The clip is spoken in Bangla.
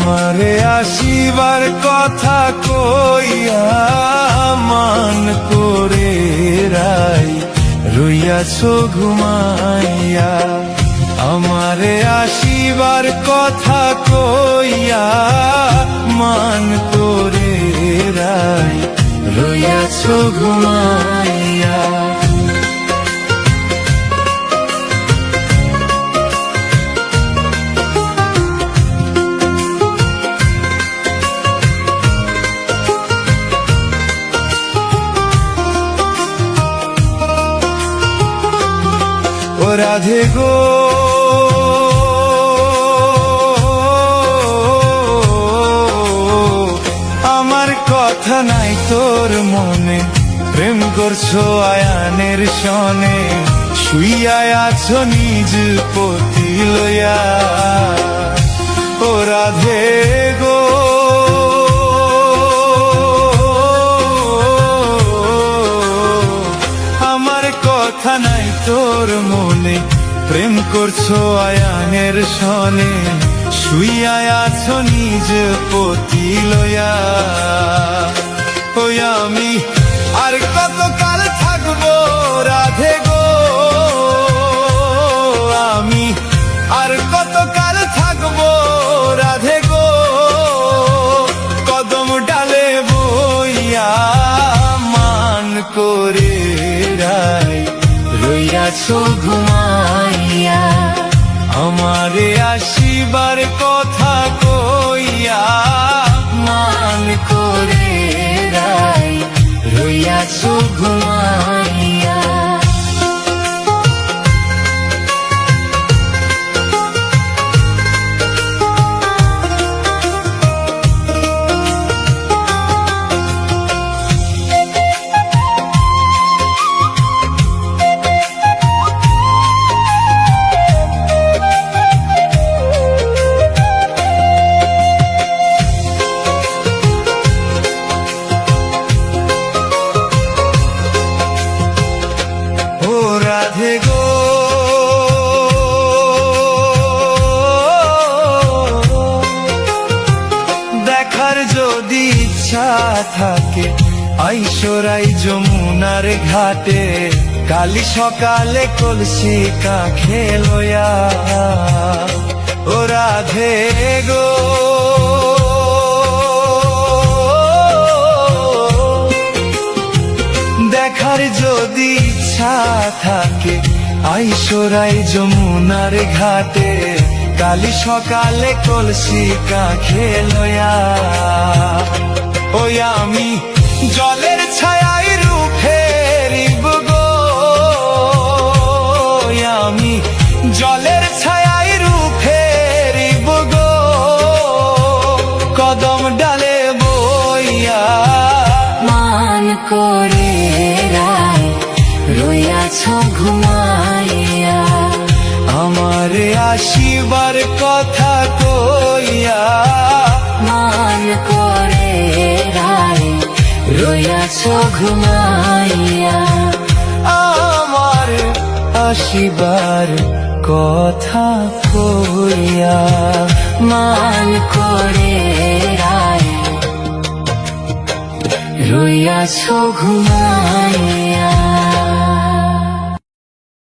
আমারে আসিবার কথা কইয়া মান করে রাই রইয়াছো ঘুমাইয়া। আমারে আসিবার কথা কইয়া মান করে রাই রইয়াছো ঘুমাইয়া। ও রাধে গো আমার কথা নাই তোর মনে, প্রেম করছো আয়ানের সনে, শুইয়া আছো নিজ পতি লইয়া। ও রাধে গো আমার কথা নাই তোর মনে, প্রেম করছো আয়ানের সনে, শুইয়া আছো নিজ পতি লইয়া। ওই আমি আর কতকাল থাকবো রাধে গো, আমি আর কতকাল থাকবো রাধে গো, কদম ডালে বইয়া মান করে রাই রইয়াছো ঘুমাইয়া। আমারে আসিবার কথা কইয়া মান করে রাই রইয়াছো ঘুমাইয়া। রাধে গো দেখার যদি ইচ্ছা থাকে আইসরাই যমুনার ঘাটে, কালি সকালে কলসি কাঁখে লইয়া। ও রাধে গো দেখার যদি ইচ্ছা থাকে আইসরাই যমুনার ঘাটে, কালি সকালে কলসি কাঁখে লইয়া। ওই আমি জলের ছায়ায় রূপেরিব গো, আমি জলের ছায়ায় রূপেরিব গো, কদম ডালে বইয়া মান করে রাই রইয়াছো ঘুমাইয়া। আমারে আসিবার কথা কইয়া মান করে রাই রইয়াছো ঘুমাইয়া। আমার আসিবার কথা কইয়া মান করে রাই রইয়াছো ঘুমাইয়া।